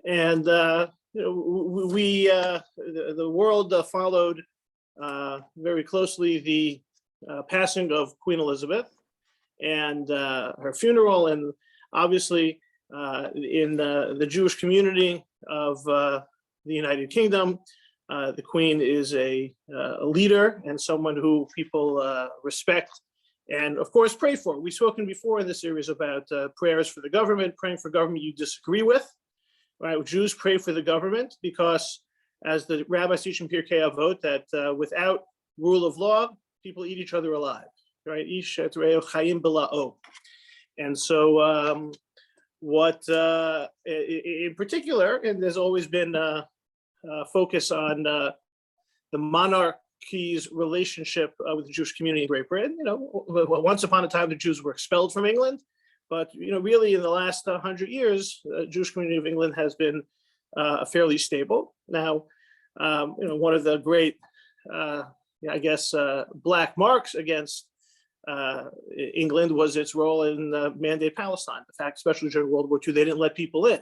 And the world followed very closely the passing of Queen Elizabeth and her funeral, and obviously in the Jewish community of the United Kingdom, the Queen is a leader and someone who people respect and, of course, pray for. We've spoken before in this series about prayers for the government, praying for government you disagree with. Right? Jews pray for the government because, as the rabbis teach in Pirkei Avot, that without rule of law, people eat each other alive. Right? Ish et re'eho chayim bela'o. And so, what in particular, and there's always been focus on the monarchy's relationship with the Jewish community in Great Britain. Once upon a time, the Jews were expelled from England. But really, in the last 100 years, the Jewish community of England has been fairly stable. Now, one of the great, black marks against England was its role in Mandate Palestine. The fact, especially during World War II, they didn't let people in.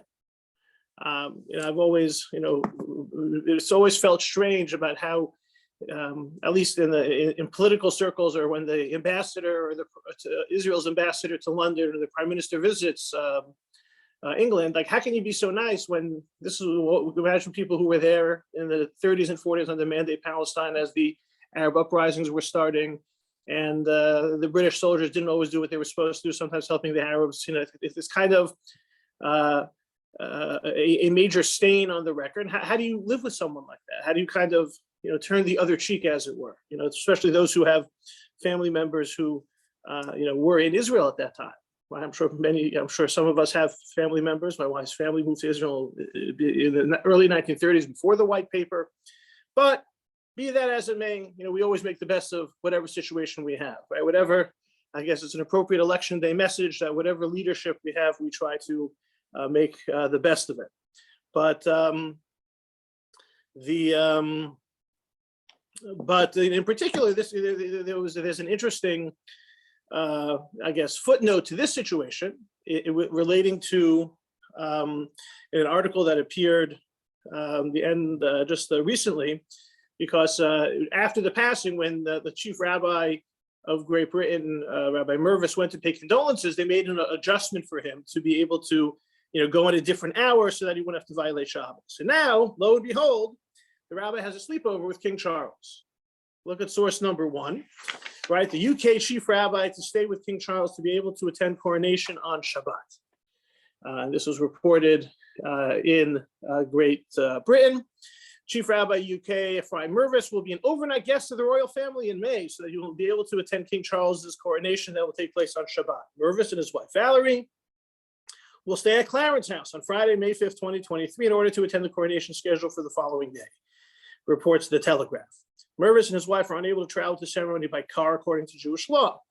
I've always, it's always felt strange about how, at least in political circles, or when the ambassador or Israel's ambassador to London or the prime minister visits England, like, how can you be so nice when this is what we imagine people who were there in the 30s and 40s under Mandate Palestine as the Arab uprisings were starting, and the British soldiers didn't always do what they were supposed to do, sometimes helping the Arabs. It's kind of a major stain on the record. How do you live with someone like that? How do you kind of turn the other cheek, as it were? Especially those who have family members who were in Israel at that time. I'm sure some of us have family members. My wife's family moved to Israel in the early 1930s before the white paper. But be that as it may, we always make the best of whatever situation we have, right? Whatever, I guess it's an appropriate election day message that whatever leadership we have, we try to make the best of it. But but in particular, there's an interesting, footnote to this situation relating to an article that appeared just recently, because after the passing, when the chief rabbi of Great Britain, Rabbi Mervis, went to pay condolences, they made an adjustment for him to be able to go in a different hour so that he wouldn't have to violate Shabbos. And now, lo and behold, the rabbi has a sleepover with King Charles. Look at source number 1, right? The UK chief rabbi to stay with King Charles to be able to attend coronation on Shabbat. This was reported in Great Britain. Chief Rabbi UK Ephraim Mervis will be an overnight guest of the royal family in May, so that he will be able to attend King Charles's coronation that will take place on Shabbat. Mervis and his wife Valerie will stay at Clarence House on Friday, May 5th, 2023, in order to attend the coronation scheduled for the following day, reports the Telegraph. Mervis and his wife are unable to travel to the ceremony by car, according to Jewish law.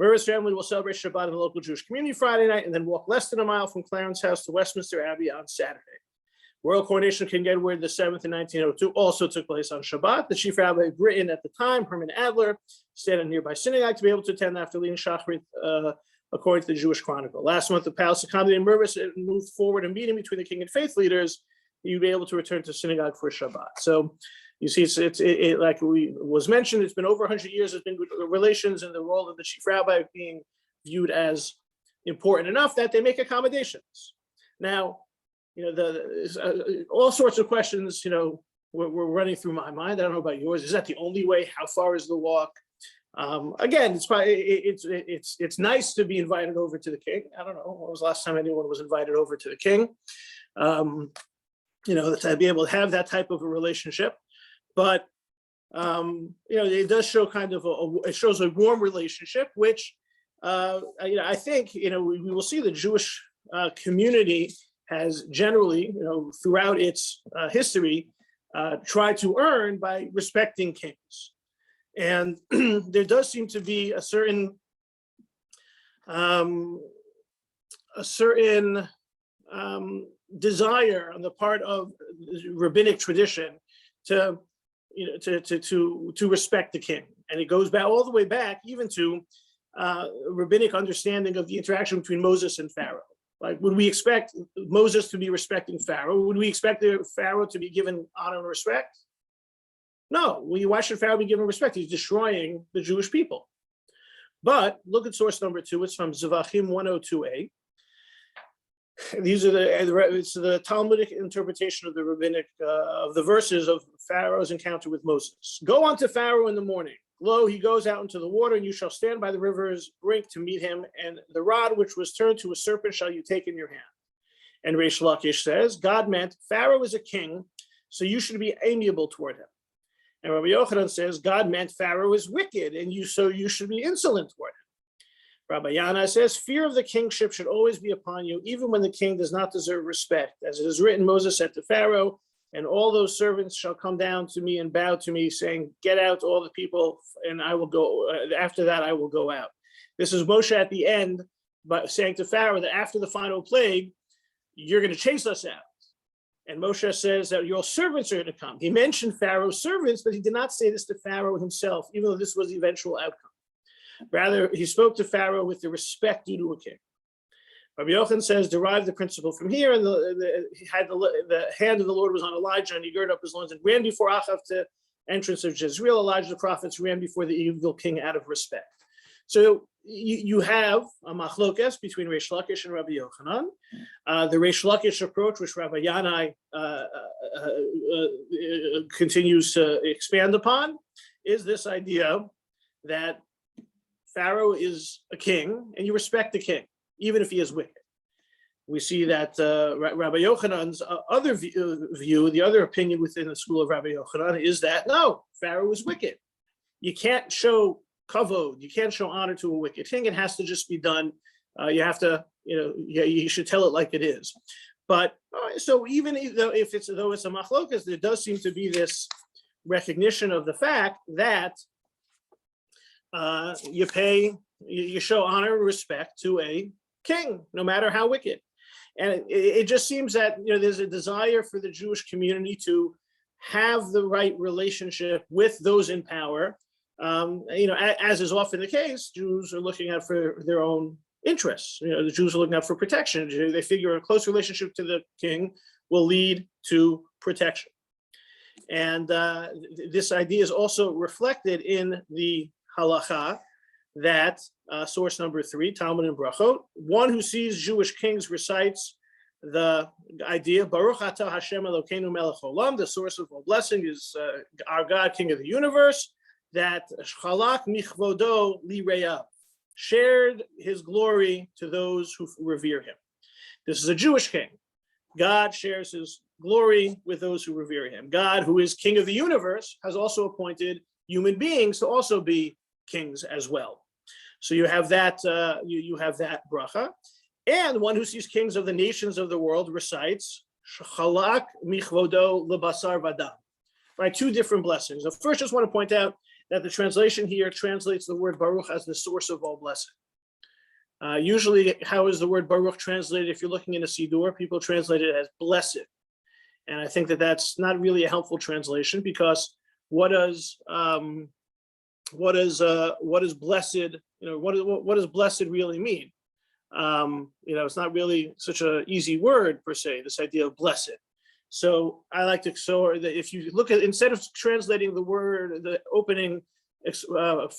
Mervis' family will celebrate Shabbat in the local Jewish community Friday night and then walk less than a mile from Clarence House to Westminster Abbey on Saturday. Royal coronation of King Edward VII in 1902 also took place on Shabbat. The chief rabbi of Britain at the time, Herman Adler, stayed in a nearby synagogue to be able to attend after leading Shacharit, according to the Jewish Chronicle. Last month, the palace accommodated Mervis and moved forward a meeting between the king and faith leaders. You'd be able to return to synagogue for Shabbat. So you see, it's like we was mentioned, it's been over 100 years. There's been relations, and the role of the chief rabbi being viewed as important enough that they make accommodations. Now, all sorts of questions, were running through my mind. I don't know about yours. Is that the only way? How far is the walk? Again, it's nice to be invited over to the king. I don't know, when was the last time anyone was invited over to the king? To be able to have that type of a relationship. But it does show it shows a warm relationship, which I think we will see the Jewish community has generally, throughout its history, tried to earn by respecting kings. And there does seem to be a certain desire on the part of the rabbinic tradition to respect the king. And it goes back all the way back even to rabbinic understanding of the interaction between Moses and Pharaoh. Like, would we expect Moses to be respecting Pharaoh? Would we expect the Pharaoh to be given honor and respect? No. Why should Pharaoh be given respect? He's destroying the Jewish people. But look at source number 2. It's from Zvachim 102a. These are it's the Talmudic interpretation of the rabbinic of the verses of Pharaoh's encounter with Moses. Go unto Pharaoh in the morning. Lo, he goes out into the water, and you shall stand by the river's brink to meet him, and the rod which was turned to a serpent shall you take in your hand. And Reish Lakish says, God meant Pharaoh is a king, so you should be amiable toward him. And Rabbi Yochanan says, God meant Pharaoh is wicked, and you should be insolent toward him. Rabbi Yana says, fear of the kingship should always be upon you, even when the king does not deserve respect. As it is written, Moses said to Pharaoh, and all those servants shall come down to me and bow to me, saying, get out all the people, and I will go. After that, I will go out. This is Moshe at the end, but saying to Pharaoh that after the final plague, you're going to chase us out. And Moshe says that your servants are going to come. He mentioned Pharaoh's servants, but he did not say this to Pharaoh himself, even though this was the eventual outcome. Rather, he spoke to Pharaoh with the respect due to a king. Rabbi Yochanan says, derive the principle from here, and the hand of the Lord was on Elijah, and he girded up his loins and ran before Achav to entrance of Jezreel. Elijah the prophets ran before the evil king out of respect. So you have a machlokes between Reish Lakish and Rabbi Yochanan. The Reish Lakish approach, which Rabbi Yanai continues to expand upon, is this idea that Pharaoh is a king, and you respect the king, even if he is wicked. We see that Rabbi Yochanan's other view, the other opinion within the school of Rabbi Yochanan, is that no, Pharaoh is wicked. You can't show kavod, you can't show honor to a wicked king. It has to just be done. You have to, you should tell it like it is. But so even though it's a machlokas, there does seem to be this recognition of the fact that you show honor and respect to a king, no matter how wicked. And it just seems that there's a desire for the Jewish community to have the right relationship with those in power. As is often the case, Jews are looking out for their own interests. The Jews are looking out for protection. They figure a close relationship to the king will lead to protection. And this idea is also reflected in the halacha that source number 3, Talmud and Brachot, one who sees Jewish kings recites the idea, Baruch atah Hashem Elokeinu melech olam, the source of all blessing is our God, King of the universe, that Chalak michvodo li reyav, shared his glory to those who revere him. This is a Jewish king. God shares his glory with those who revere him. God, who is King of the universe, has also appointed human beings to also be kings as well. So you have that you have that bracha, and one who sees kings of the nations of the world recites Chalak michvodo lebasar vadam. Right, 2 different blessings. First, just want to point out that the translation here translates the word Baruch as the source of all blessing. Usually, how is the word Baruch translated? If you're looking in a Siddur, people translate it as blessed, and I think that that's not really a helpful translation, because what does blessed, what does blessed really mean? It's not really such an easy word per se, this idea of blessed. So I like to, if you look at, instead of translating the opening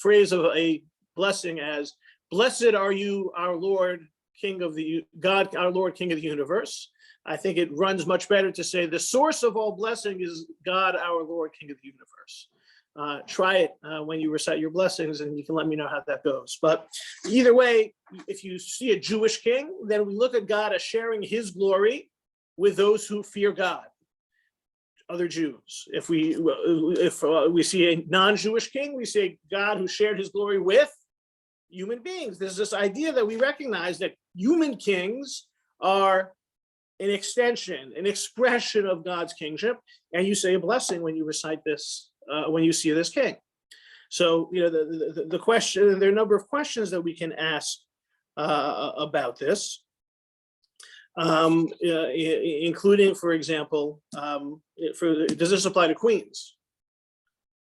phrase of a blessing as, blessed are you, our Lord, King of the, God, our Lord, King of the universe, I think it runs much better to say the source of all blessing is God, our Lord, King of the universe. Try it when you recite your blessings, and you can let me know how that goes. But either way, if you see a Jewish king, then we look at God as sharing his glory with those who fear God, other Jews. If we see a non-Jewish king, we say God who shared his glory with human beings. There's this idea that we recognize that human kings are an extension, an expression of God's kingship, and you say a blessing when you recite this, when you see this king. So, the question, there are a number of questions that we can ask about this, including, for example, does this apply to queens?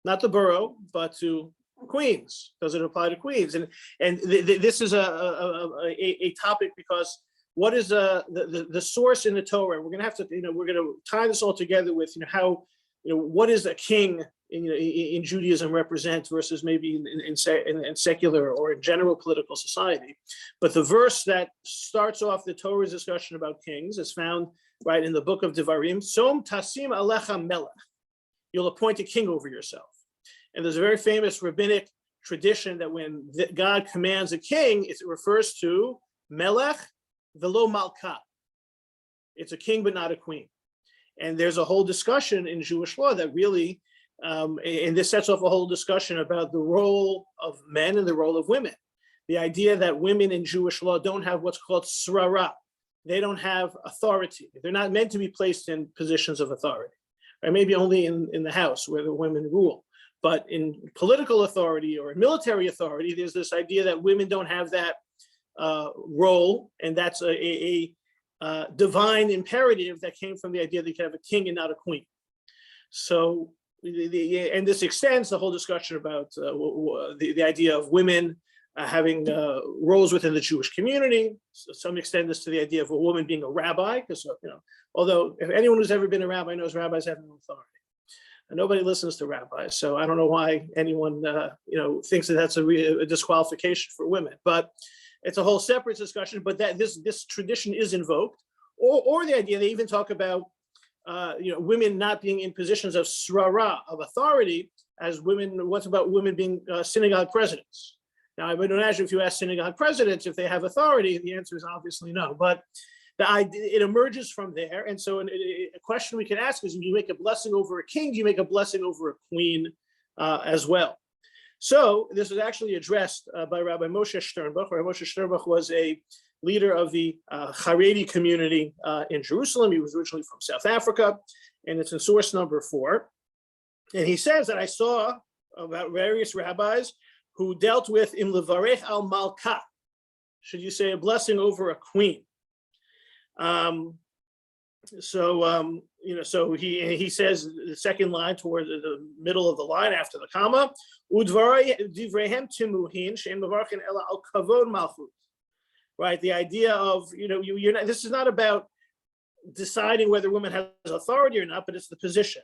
Not the borough, but to queens. Does it apply to queens? And this is a topic because what is the source in the Torah? We're going to have to, we're going to tie this all together with, how, what is a king in Judaism represent versus maybe in secular or in general political society. But the verse that starts off the Torah's discussion about kings is found right in the book of Devarim. Som tasim alecha melech. You'll appoint a king over yourself. And there's a very famous rabbinic tradition that when God commands a king, it refers to melech velo malka. It's a king, but not a queen. And there's a whole discussion in Jewish law that really, and this sets off a whole discussion about the role of men and the role of women. The idea that women in Jewish law don't have what's called srara. They don't have authority. They're not meant to be placed in positions of authority, or maybe only in the house where the women rule. But in political authority or military authority, there's this idea that women don't have that role, and that's a divine imperative that came from the idea that you can have a king and not a queen. So, and this extends the whole discussion about the idea of women having roles within the Jewish community. So some extend this to the idea of a woman being a rabbi, because although if anyone who's ever been a rabbi knows rabbis have no authority, and nobody listens to rabbis. So I don't know why anyone thinks that that's a disqualification for women, but it's a whole separate discussion. But that this tradition is invoked, or the idea they even talk about women not being in positions of srara, of authority, as women. What's about women being synagogue presidents? Now, I would imagine if you ask synagogue presidents if they have authority, the answer is obviously no. But the idea, it emerges from there. And so a question we can ask is, when you make a blessing over a king, do you make a blessing over a queen as well? So this was actually addressed by Rabbi Moshe Sternbuch. Rabbi Moshe Sternbuch was a leader of the Haredi community in Jerusalem. He was originally from South Africa, and it's in source number 4. And he says that I saw about various rabbis who dealt with im levarech al malka. Should you say a blessing over a queen? So he says the second line toward the middle of the line after the comma, udivrehem timuhin she'en mevarchen ela al kavod malchut. Right, the idea of you're not. This is not about deciding whether a woman has authority or not, but it's the position,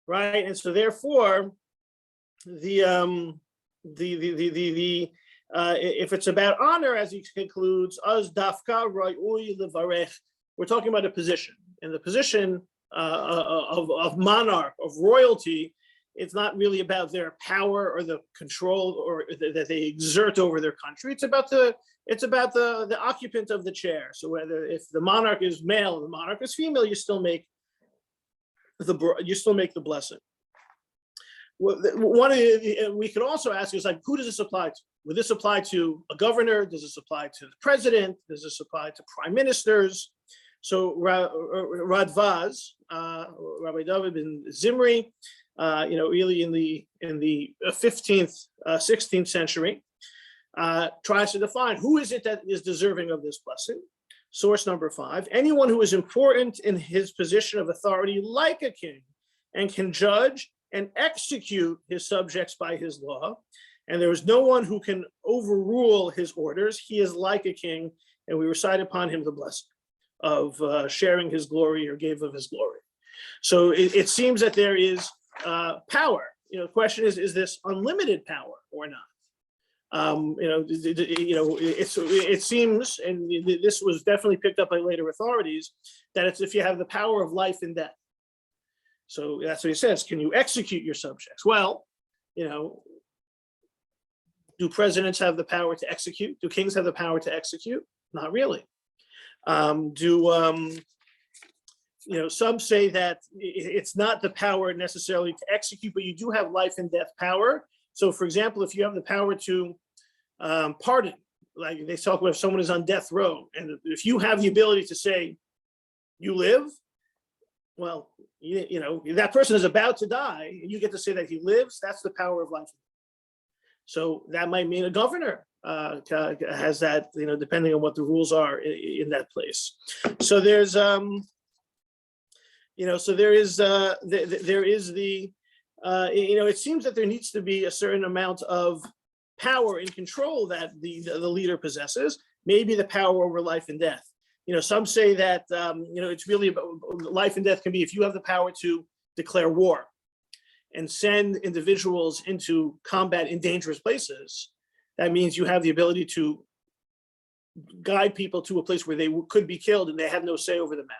right? And so therefore, if it's about honor, as he concludes, az dafka ra'ui levarech, we're talking about a position, and the position of monarch, of royalty, it's not really about their power or the control or that they exert over their country. It's about the occupant of the chair. So whether if the monarch is male and the monarch is female, you still make the blessing. We could also ask is who does this apply to? Would this apply to a governor? Does this apply to the president? Does this apply to prime ministers? So Radvaz, Rabbi David ben Zimri, really in the 15th, 16th century, tries to define who is it that is deserving of this blessing. Source number 5: anyone who is important in his position of authority, like a king, and can judge and execute his subjects by his law, and there is no one who can overrule his orders. He is like a king, and we recite upon him the blessing of sharing his glory or gave of his glory. So it seems that there is power. The question is this unlimited power or not? It seems, and this was definitely picked up by later authorities, that it's if you have the power of life and death. So that's what he says. Can you execute your subjects? Well, do presidents have the power to execute? Do kings have the power to execute? Not really. Some say that it's not the power necessarily to execute, but you do have life and death power. So, for example, if you have the power to pardon, like they talk about if someone is on death row, and if you have the ability to say, you live, well, that person is about to die, and you get to say that he lives. That's the power of life. So that might mean a governor has that, depending on what the rules are in that place. So there's, it seems that there needs to be a certain amount of power and control that the leader possesses, maybe the power over life and death. Some say that, it's really about life and death can be if you have the power to declare war and send individuals into combat in dangerous places. That means you have the ability to guide people to a place where they could be killed and they have no say over the matter.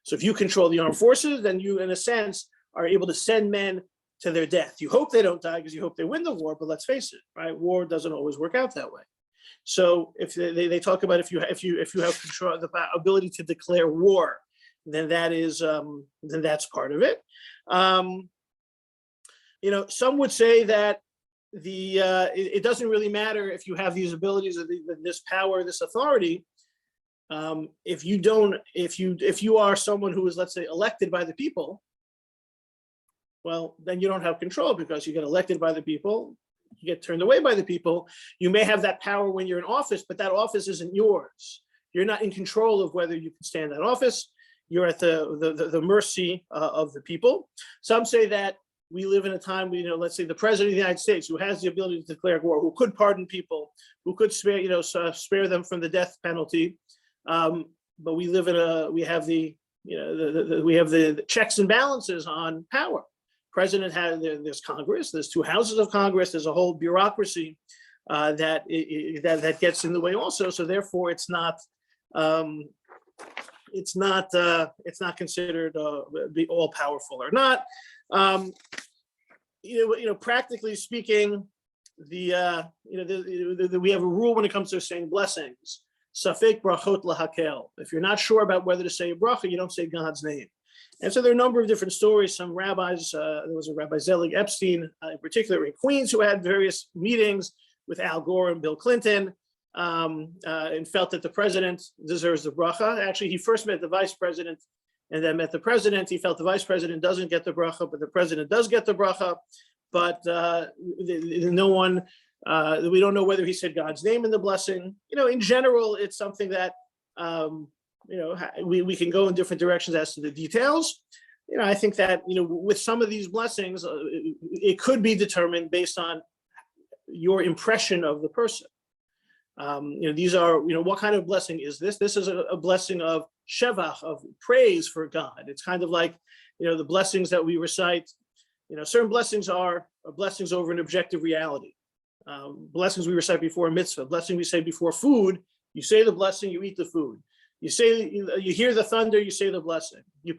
So if you control the armed forces, then you, in a sense, are able to send men to their death. You hope they don't die because you hope they win the war, but let's face it, right? War doesn't always work out that way. So if they talk about if you have control, the ability to declare war, then that's part of it. Some would say that it doesn't really matter if you have these abilities or this power, this authority. If you are someone who is, let's say, elected by the people, well, then you don't have control because you get elected by the people, you get turned away by the people. You may have that power when you're in office, but that office isn't yours. You're not in control of whether you can stand that office. You're at the mercy of the people. Some say that we live in a time, let's say the president of the United States, who has the ability to declare war, who could pardon people, who could spare them from the death penalty. But we have the checks and balances on power. President there's Congress, there's two houses of Congress, there's a whole bureaucracy that gets in the way also. So therefore, it's not considered be all powerful or not. Practically speaking, we have a rule when it comes to saying blessings. Safek brachot lahakel. If you're not sure about whether to say a bracha, you don't say God's name. And so there are a number of different stories. Some rabbis, there was a Rabbi Zelig Epstein, in particular in Queens, who had various meetings with Al Gore and Bill Clinton, and felt that the president deserves the bracha. Actually, he first met the vice president and then met the president. He felt the vice president doesn't get the bracha, but the president does get the bracha. But no one, we don't know whether he said God's name in the blessing. In general, it's something that, we can go in different directions as to the details. I think that, with some of these blessings, it could be determined based on your impression of the person. These are, what kind of blessing is this? This is a blessing of shevach, of praise for God. It's kind of like, the blessings that we recite. Certain blessings are blessings over an objective reality. Blessings we recite before a mitzvah, blessing we say before food. You say the blessing, you eat the food. You hear the thunder, you say the blessing. You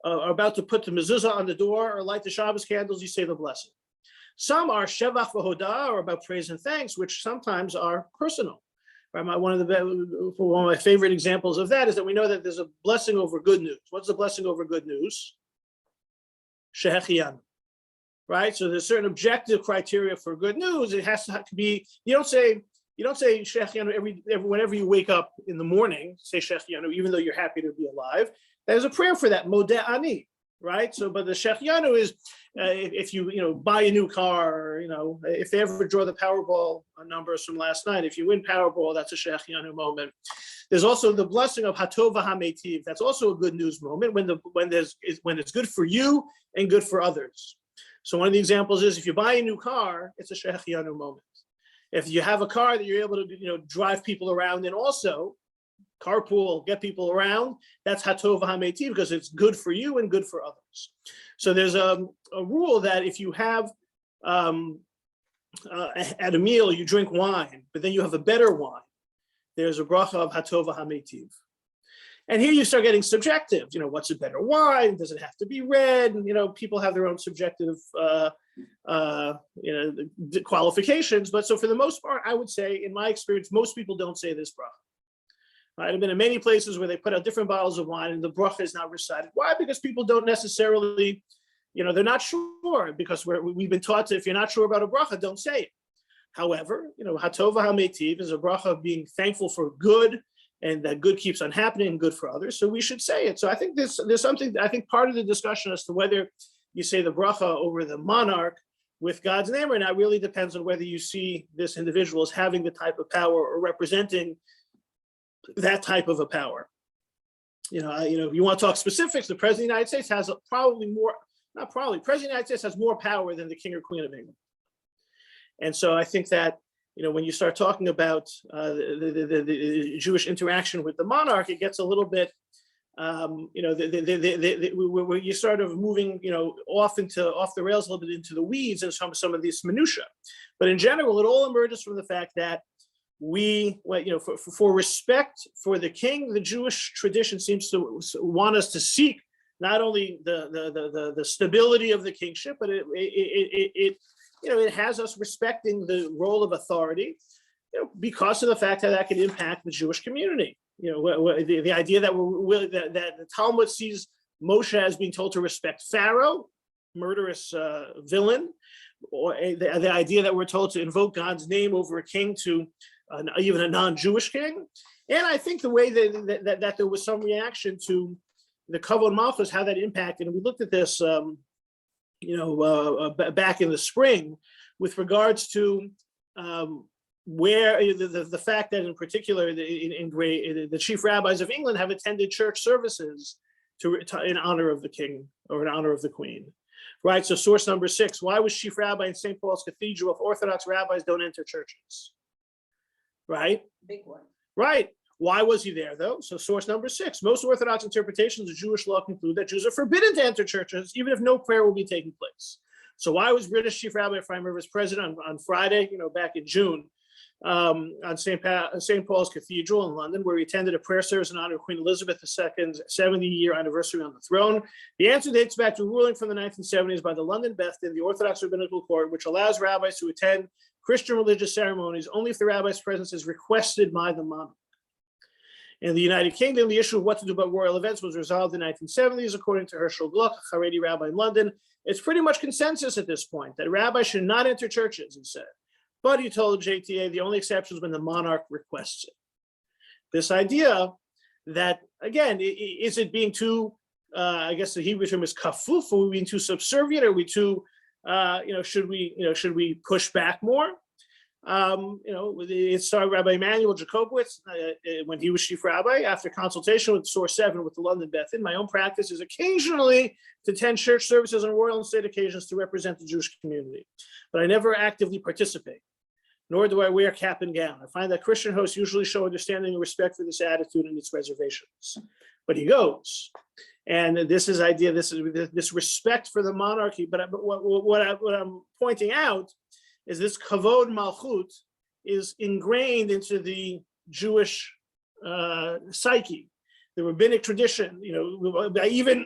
are about to put the mezuzah on the door or light the Shabbos candles, you say the blessing. Some are shevach v'hodah, or about praise and thanks, which sometimes are personal. One of my favorite examples of that is that we know that there's a blessing over good news. What's the blessing over good news? Shehechianu. Right? So there's certain objective criteria for good news. It has to be, you don't say Shehechianu whenever you wake up in the morning, say Shehechianu, even though you're happy to be alive. There's a prayer for that, Modeh Ani, right? So, but the Shehechianu is if you buy a new car, or, if they ever draw the Powerball numbers from last night, if you win Powerball, that's a Shehechianu moment. There's also the blessing of Hatov v'Hametiv. That's also a good news moment when it's good for you and good for others. So one of the examples is if you buy a new car, it's a Shehechianu moment. If you have a car that you're able to drive people around in, also carpool, get people around, that's Hatov v'Hametiv, because it's good for you and good for others. So there's a rule that if you have at a meal you drink wine, but then you have a better wine, there's a bracha of Hatov v'Hametiv. And here you start getting subjective. What's a better wine? Does it have to be red? And, people have their own subjective, qualifications. But so for the most part, I would say, in my experience, most people don't say this bracha. I've been in many places where they put out different bottles of wine and the bracha is not recited. Why? Because people don't necessarily, they're not sure, because we've been taught to, if you're not sure about a bracha, don't say it. However, Hatov v'Hametiv is a bracha of being thankful for good, and that good keeps on happening and good for others. So we should say it. So I think there's something, I think part of the discussion as to whether you say the bracha over the monarch with God's name or not really depends on whether you see this individual as having the type of power or representing that type of a power. If you want to talk specifics, the president of the United States has president of the United States has more power than the king or queen of England. And so I think that when you start talking about the Jewish interaction with the monarch, it gets a little bit, where you sort of moving, off the rails a little bit into the weeds and some of these minutiae. But in general, it all emerges from the fact that for respect for the king, the Jewish tradition seems to want us to seek not only the stability of the kingship, but it has us respecting the role of authority, because of the fact that can impact the Jewish community. The idea that that the Talmud sees Moshe as being told to respect Pharaoh, murderous villain, or the idea that we're told to invoke God's name over a king to even a non-Jewish king. And I think the way that there was some reaction to the Kavod Malchus, how that impacted, and we looked at this, back in the spring, with regards to where the fact that in particular the chief rabbis of England have attended church services in honor of the king or in honor of the queen, right? So source number 6, why was chief rabbi in St. Paul's Cathedral if Orthodox rabbis don't enter churches, right? Big one. Right. Why was he there, though? So source number 6, most Orthodox interpretations of Jewish law conclude that Jews are forbidden to enter churches, even if no prayer will be taking place. So why was British Chief Rabbi Ephraim Rivers present on Friday, back in June, on St. Paul's Cathedral in London, where he attended a prayer service in honor of Queen Elizabeth II's 70-year anniversary on the throne? The answer dates back to a ruling from the 1970s by the London Beth-Din, the Orthodox Rabbinical Court, which allows rabbis to attend Christian religious ceremonies only if the rabbi's presence is requested by the monarch. In the United Kingdom, the issue of what to do about royal events was resolved in the 1970s, according to Herschel Gluck, a Haredi rabbi in London. It's pretty much consensus at this point that rabbis should not enter churches, he said. But he told JTA the only exception is when the monarch requests it. This idea that, again, is it being too, I guess the Hebrew term is kafuf, are we being too subservient? Are we too, should we push back more? It started Rabbi Emanuel Jacobowitz when he was chief rabbi. After consultation with Source 7 with the London Beth-Din, my own practice is occasionally to attend church services on royal and state occasions to represent the Jewish community, but I never actively participate, nor do I wear cap and gown. I find that Christian hosts usually show understanding and respect for this attitude and its reservations. But he goes, and this respect for the monarchy. But what I'm pointing out is this kavod malchut is ingrained into the Jewish psyche, the rabbinic tradition. Even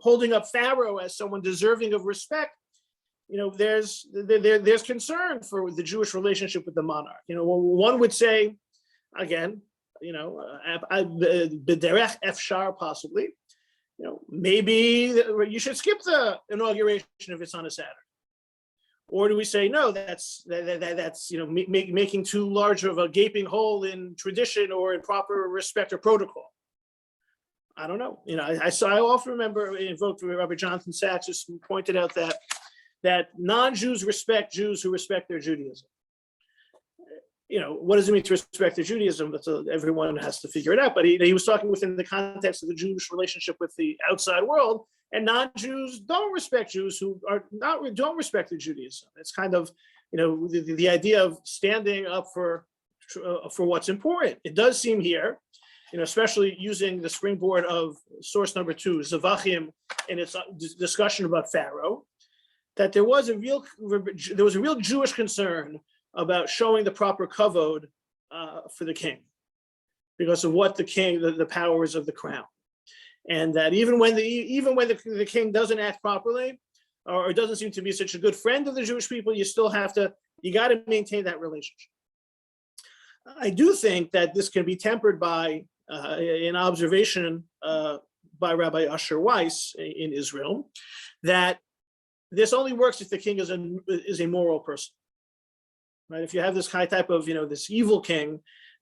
holding up Pharaoh as someone deserving of respect, there's concern for the Jewish relationship with the monarch. One would say, again, b'derech efshar, possibly, maybe you should skip the inauguration if it's on a Saturday. Or do we say, no, that's making too large of a gaping hole in tradition or in proper respect or protocol? I don't know. I often remember invoked Rabbi Jonathan Sachs, who pointed out that non-Jews respect Jews who respect their Judaism. What does it mean to respect their Judaism? Everyone has to figure it out. But he was talking within the context of the Jewish relationship with the outside world. And non-Jews don't respect Jews who don't respect their Judaism. It's kind of, the idea of standing up for what's important. It does seem here, especially using the springboard of source number 2, Zavachim, in its discussion about Pharaoh, that there was a real Jewish concern about showing the proper kavod for the king, because of what the king, the powers of the crown. And that even when the king doesn't act properly, or doesn't seem to be such a good friend of the Jewish people, you got to maintain that relationship. I do think that this can be tempered by an observation by Rabbi Usher Weiss in Israel, that this only works if the king is a moral person, right? If you have this type of this evil king,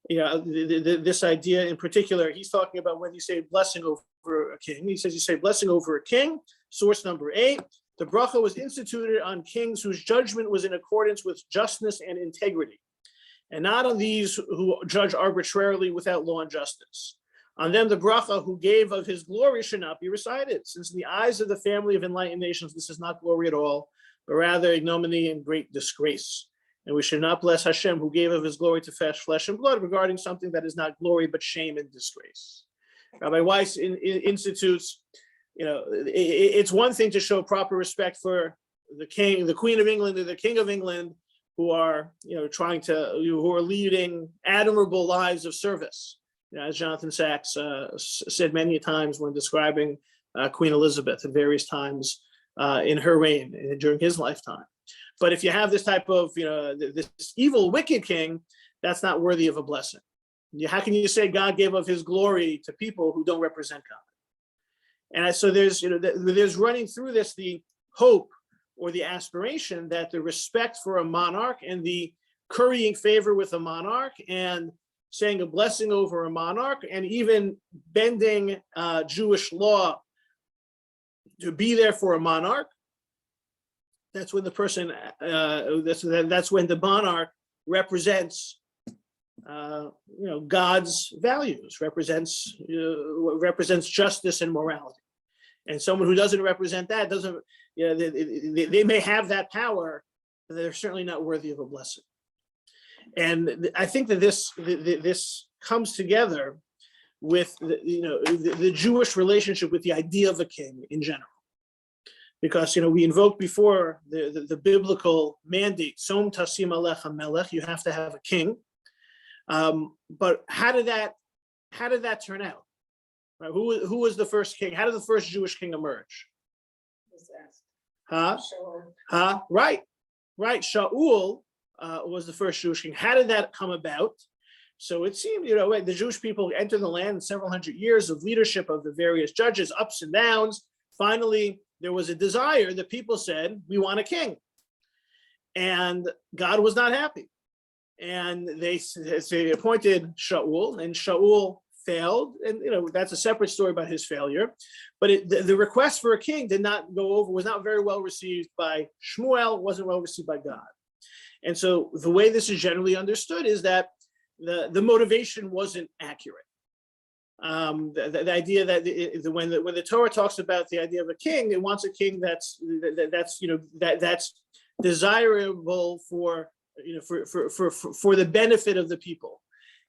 this idea in particular, he's talking about when you say blessing over a king. He says you say blessing over a king. Source number 8, the bracha was instituted on kings whose judgment was in accordance with justness and integrity, and not on these who judge arbitrarily without law and justice. On them, the bracha who gave of his glory should not be recited, since in the eyes of the family of enlightened nations, this is not glory at all, but rather ignominy and great disgrace. And we should not bless Hashem, who gave of his glory to flesh and blood, regarding something that is not glory, but shame and disgrace. Rabbi Weiss institutes, it's one thing to show proper respect for the king, the Queen of England, or the King of England, who are, who are leading admirable lives of service. As Jonathan Sachs said many times when describing Queen Elizabeth at various times in her reign during his lifetime. But if you have this type of, this evil, wicked king, that's not worthy of a blessing. How can you say God gave of his glory to people who don't represent God? And so there's running through this the hope or the aspiration that the respect for a monarch and the currying favor with a monarch and saying a blessing over a monarch and even bending Jewish law to be there for a monarch, that's when the person, that's when the monarch represents, God's values, represents justice and morality. And someone who doesn't represent that doesn't, they may have that power, but they're certainly not worthy of a blessing. And I think that this comes together with the Jewish relationship with the idea of a king in general. Because we invoked before the biblical mandate, Som Tasim Alecha Melech, you have to have a king. But how did that turn out? Right? Who was the first king? How did the first Jewish king emerge? Right. Shaul was the first Jewish king. How did that come about? So it seemed, the Jewish people entered the land in several hundred years of leadership of the various judges, ups and downs. Finally, there was a desire. The people said, we want a king. And God was not happy. And they appointed Shaul, and Shaul failed. And, that's a separate story about his failure. But the request for a king did not go over, was not very well received by Shmuel, wasn't well received by God. And so the way this is generally understood is that the motivation wasn't accurate. The idea that when the Torah talks about the idea of a king, it wants a king that's desirable for the benefit of the people.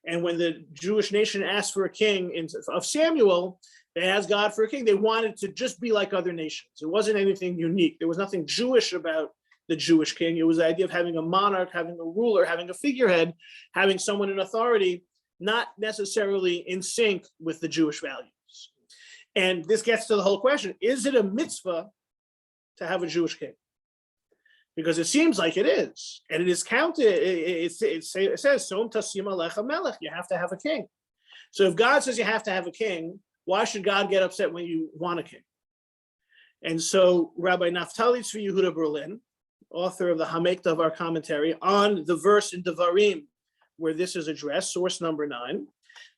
And when the Jewish nation asked for a king of Samuel, they asked God for a king. They wanted to just be like other nations. It wasn't anything unique. There was nothing Jewish about the Jewish king. It was the idea of having a monarch, having a ruler, having a figurehead, having someone in authority, not necessarily in sync with the Jewish values. And this gets to the whole question, is it a mitzvah to have a Jewish king? Because it seems like it is. And it is counted, it says, Som Tasim Alecha Melech, you have to have a king. So if God says you have to have a king, why should God get upset when you want a king? And so Rabbi Naftali Tzvi Yehuda Berlin, author of the Hamek Davar commentary on the verse in Devarim, where this is addressed, source number 9,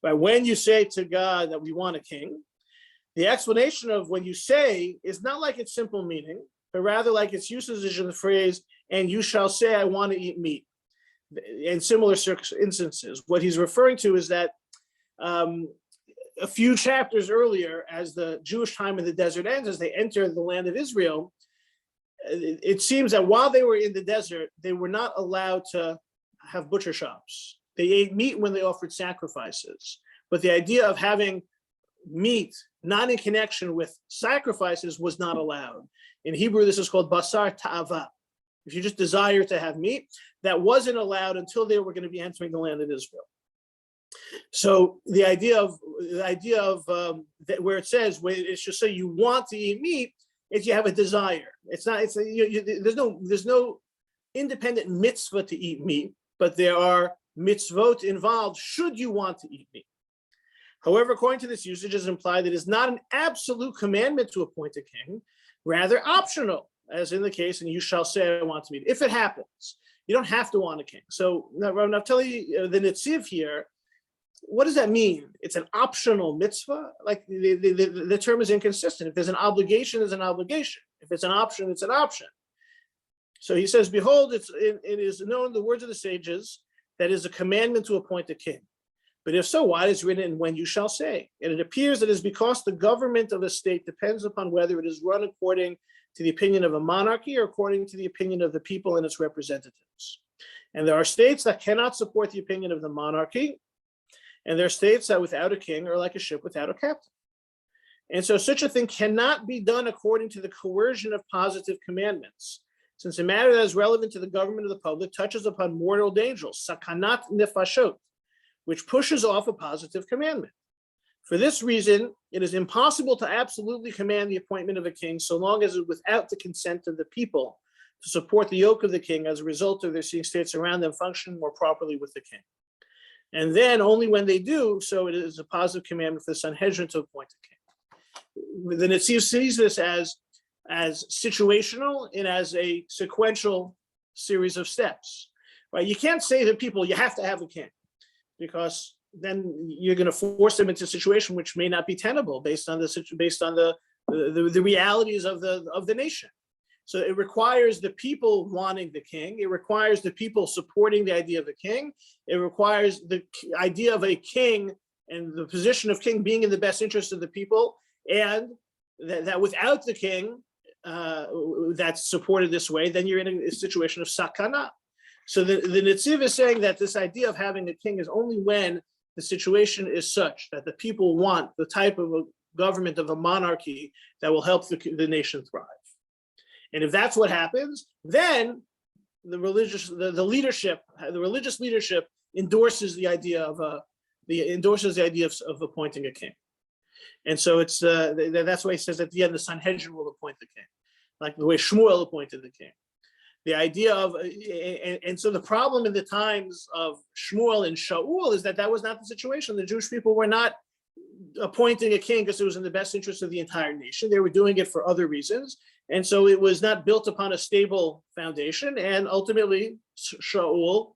but when you say to God that we want a king, the explanation of when you say is not like its simple meaning, but rather like its usage in the phrase, and you shall say, I want to eat meat. In similar instances, what he's referring to is that a few chapters earlier, as the Jewish time in the desert ends, as they enter the land of Israel, it seems that while they were in the desert, they were not allowed to have butcher shops. They ate meat when they offered sacrifices. But the idea of having meat not in connection with sacrifices was not allowed. In Hebrew, this is called basar ta'ava. If you just desire to have meat, that wasn't allowed until they were going to be entering the land of Israel. So the idea of that where it says, where it should say you want to eat meat, is you have a desire. It's not. There's no independent mitzvah to eat meat, but there are mitzvot involved should you want to eat meat. However, according to this usage, is implied that it is not an absolute commandment to appoint a king, rather optional, as in the case, and you shall say, I want to eat. If it happens, you don't have to want a king. So now, I'm telling you, the Netziv here, what does that mean? It's an optional mitzvah? Like the term is inconsistent. If there's an obligation, there's an obligation. If it's an option, it's an option. So he says, behold, it is known in the words of the sages that is a commandment to appoint a king. But if so, why is written in when you shall say? And it appears that it is because the government of a state depends upon whether it is run according to the opinion of a monarchy or according to the opinion of the people and its representatives. And there are states that cannot support the opinion of the monarchy, and there are states that without a king are like a ship without a captain. And so such a thing cannot be done according to the coercion of positive commandments, since a matter that is relevant to the government of the public touches upon mortal dangers, sakanat nefashot, which pushes off a positive commandment. For this reason, it is impossible to absolutely command the appointment of a king so long as it is without the consent of the people to support the yoke of the king as a result of their seeing states around them functioning more properly with the king. And then only when they do, so it is a positive commandment for the Sanhedrin to appoint a king. Then it sees this as situational and as a sequential series of steps, right? You can't say to people, you have to have a king, because then you're going to force them into a situation which may not be tenable based on the realities of the nation. So it requires the people wanting the king. It requires the people supporting the idea of a king. It requires the idea of a king and the position of king being in the best interest of the people, and that without the king that's supported this way, then you're in a situation of sakana. So the Netziv is saying that this idea of having a king is only when the situation is such that the people want the type of a government, of a monarchy, that will help the nation thrive. And if that's what happens, then the religious leadership endorses the idea of appointing a king. And so it's that's why he says at the end the Sanhedrin will appoint the king, like the way Shmuel appointed the king. The idea of and so the problem in the times of Shmuel and Shaul is that was not the situation. The Jewish people were not appointing a king because it was in the best interest of the entire nation. They were doing it for other reasons. And so it was not built upon a stable foundation. And ultimately, Shaul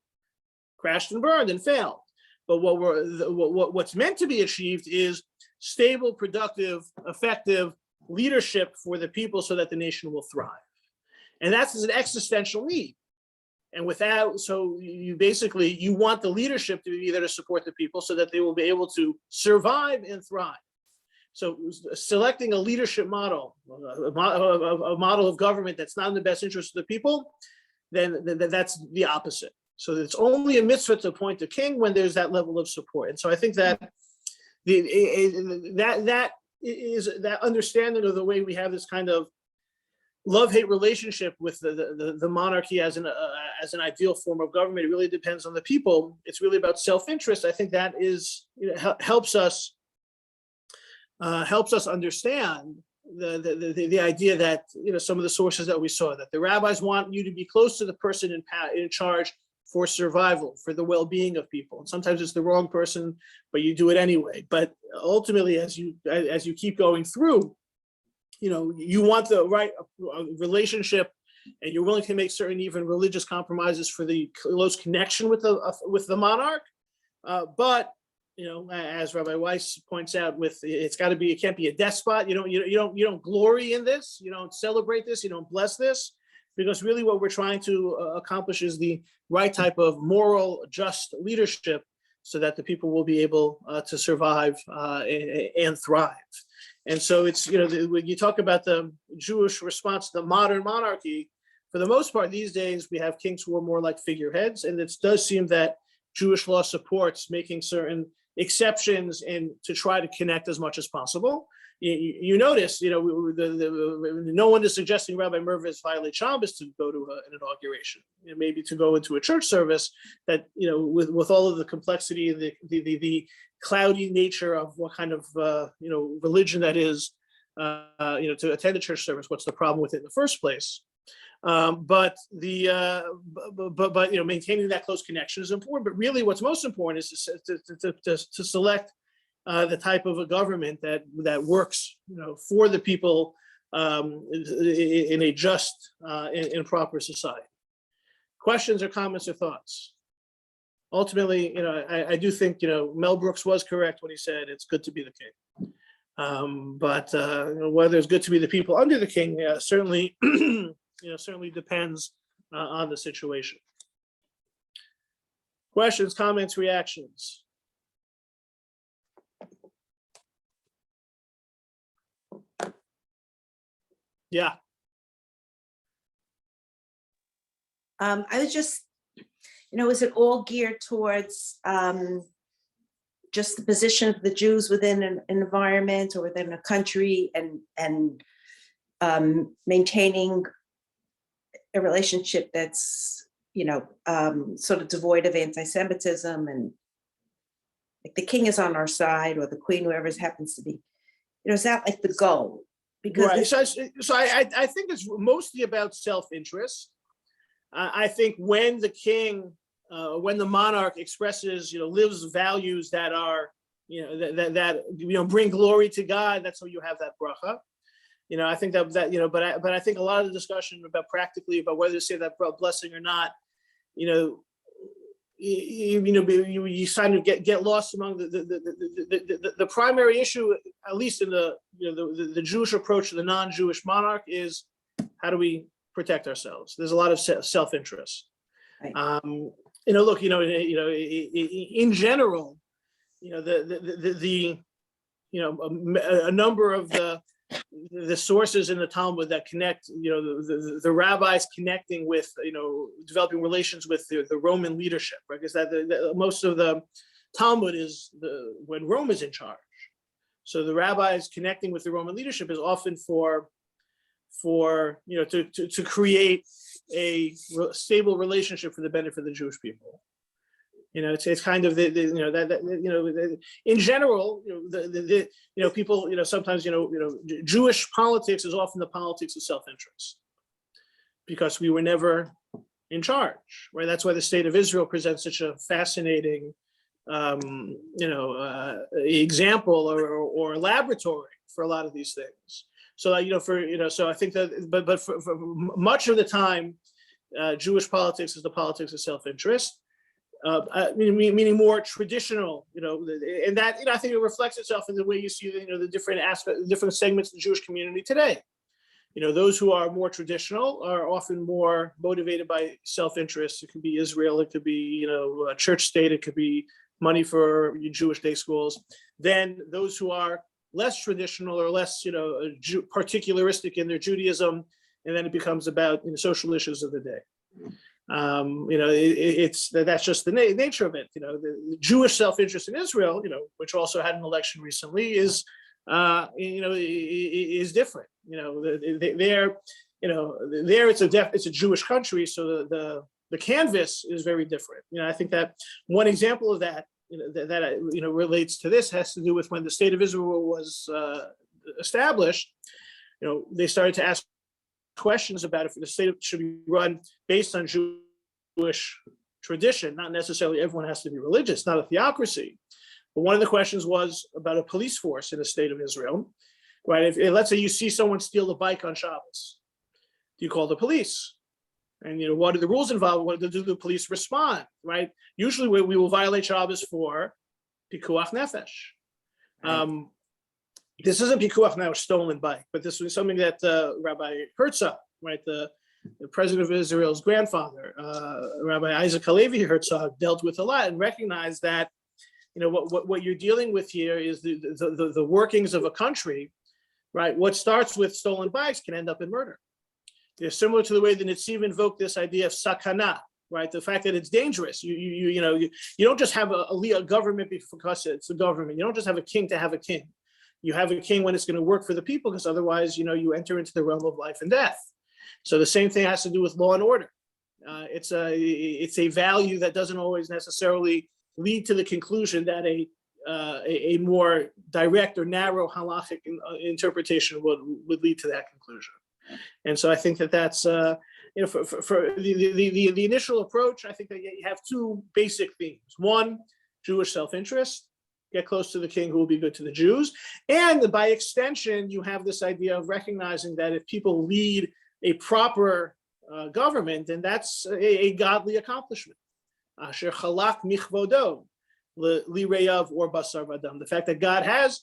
crashed and burned and failed. But what's meant to be achieved is stable, productive, effective leadership for the people so that the nation will thrive. And that's an existential need. And so you want the leadership to be there to support the people so that they will be able to survive and thrive. So selecting a leadership model, a model of government that's not in the best interest of the people, then that's the opposite. So it's only a mitzvah to appoint a king when there's that level of support. And so I think that that is that understanding of the way we have this kind of love-hate relationship with the monarchy as an ideal form of government. It really depends on the people. It's really about self-interest. I think that is helps us understand the idea that some of the sources that we saw, that the rabbis want you to be close to the person in charge for survival, for the well-being of people. And sometimes it's the wrong person, but you do it anyway. But ultimately, as you keep going through, you want the right relationship, and you're willing to make certain even religious compromises for the close connection with the monarch. But as Rabbi Weiss points out, it can't be a despot. You don't glory in this. You don't celebrate this. You don't bless this, because really what we're trying to accomplish is the right type of moral, just leadership, so that the people will be able to survive and thrive. And so it's, when you talk about the Jewish response to the modern monarchy, for the most part these days, we have kings who are more like figureheads. And it does seem that Jewish law supports making certain exceptions and to try to connect as much as possible. You notice, no one is suggesting Rabbi Mervis violate Shabbos to go to an inauguration, maybe to go into a church service that, with all of the complexity and the cloudy nature of what kind of, religion that is, to attend a church service. What's the problem with it in the first place? But maintaining that close connection is important. But really, what's most important is to select the type of a government that works, for the people in a just and proper society. Questions or comments or thoughts? Ultimately, I do think Mel Brooks was correct when he said it's good to be the king. But whether it's good to be the people under the king, certainly. Certainly depends on the situation. Questions, comments, reactions? Yeah. I was just is it all geared towards just the position of the Jews within an environment or within a country, and maintaining a relationship that's, sort of devoid of anti-Semitism, and like the king is on our side, or the queen, whoever it happens to be. Is that like the goal? Because right. So I think it's mostly about self-interest. I think when the king, when the monarch expresses, lives values that are, that bring glory to God, that's how you have that bracha. I think that but I think a lot of the discussion about practically about whether to say that blessing or not, you kind of get lost among the primary issue, at least in the Jewish approach to the non-Jewish monarch, is how do we protect ourselves? There's a lot of self-interest. Right. Look, in general, a number of the sources in the Talmud that connect, the rabbis connecting with, developing relations with the Roman leadership, right? Because most of the Talmud is when Rome is in charge. So the rabbis connecting with the Roman leadership is often to create a stable relationship for the benefit of the Jewish people. It's kind of in general, people, sometimes, Jewish politics is often the politics of self-interest, because we were never in charge, right? That's why the state of Israel presents such a fascinating, example or laboratory for a lot of these things. So so I think that, but for much of the time, Jewish politics is the politics of self-interest. Meaning more traditional, and that, I think it reflects itself in the way you see, the different aspects, different segments of the Jewish community today. Those who are more traditional are often more motivated by self-interest. It could be Israel, it could be, a church state, it could be money for Jewish day schools. Then those who are less traditional or less, particularistic in their Judaism, and then it becomes about social issues of the day. That's just the nature of it. The Jewish self-interest in Israel, which also had an election recently, is different. There it's a Jewish country, so the canvas is very different. I think that one example of that, that relates to this, has to do with when the state of Israel was established. They started to ask questions about if the state should be run based on Jewish tradition. Not necessarily everyone has to be religious, not a theocracy. But one of the questions was about a police force in the state of Israel, right? If let's say you see someone steal a bike on Shabbos, do you call the police? And what are the rules involved? What do the police respond, right? Usually we will violate Shabbos for pikuach nefesh. Right. This isn't pikuach now, stolen bike, but this was something that Rabbi Herzog, right, the president of Israel's grandfather, Rabbi Isaac Halevi Herzog, dealt with a lot and recognized that, what you're dealing with here is the workings of a country, right? What starts with stolen bikes can end up in murder. They're similar to the way the Netziv invoked this idea of sakana, right? The fact that it's dangerous. You don't just have a government because it's the government. You don't just have a king to have a king. You have a king when it's going to work for the people, because otherwise, you enter into the realm of life and death. So the same thing has to do with law and order. It's a value that doesn't always necessarily lead to the conclusion that a more direct or narrow halachic interpretation would lead to that conclusion. And so I think that's for the initial approach, I think that you have two basic themes. One, Jewish self-interest. Get close to the king who will be good to the Jews. And by extension, you have this idea of recognizing that if people lead a proper government, then that's a godly accomplishment. Asher chalak michvodo lireyav or basar vadam. The fact that God has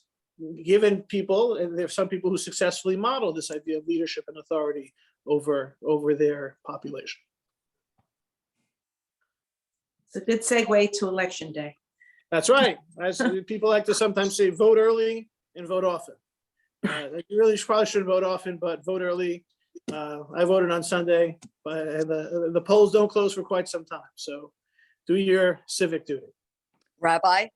given people, and there are some people who successfully model this idea of leadership and authority over their population. It's a good segue to election day. That's right. As people like to sometimes say, vote early and vote often. You really probably shouldn't vote often, but vote early. I voted on Sunday, but the polls don't close for quite some time. So do your civic duty. Rabbi,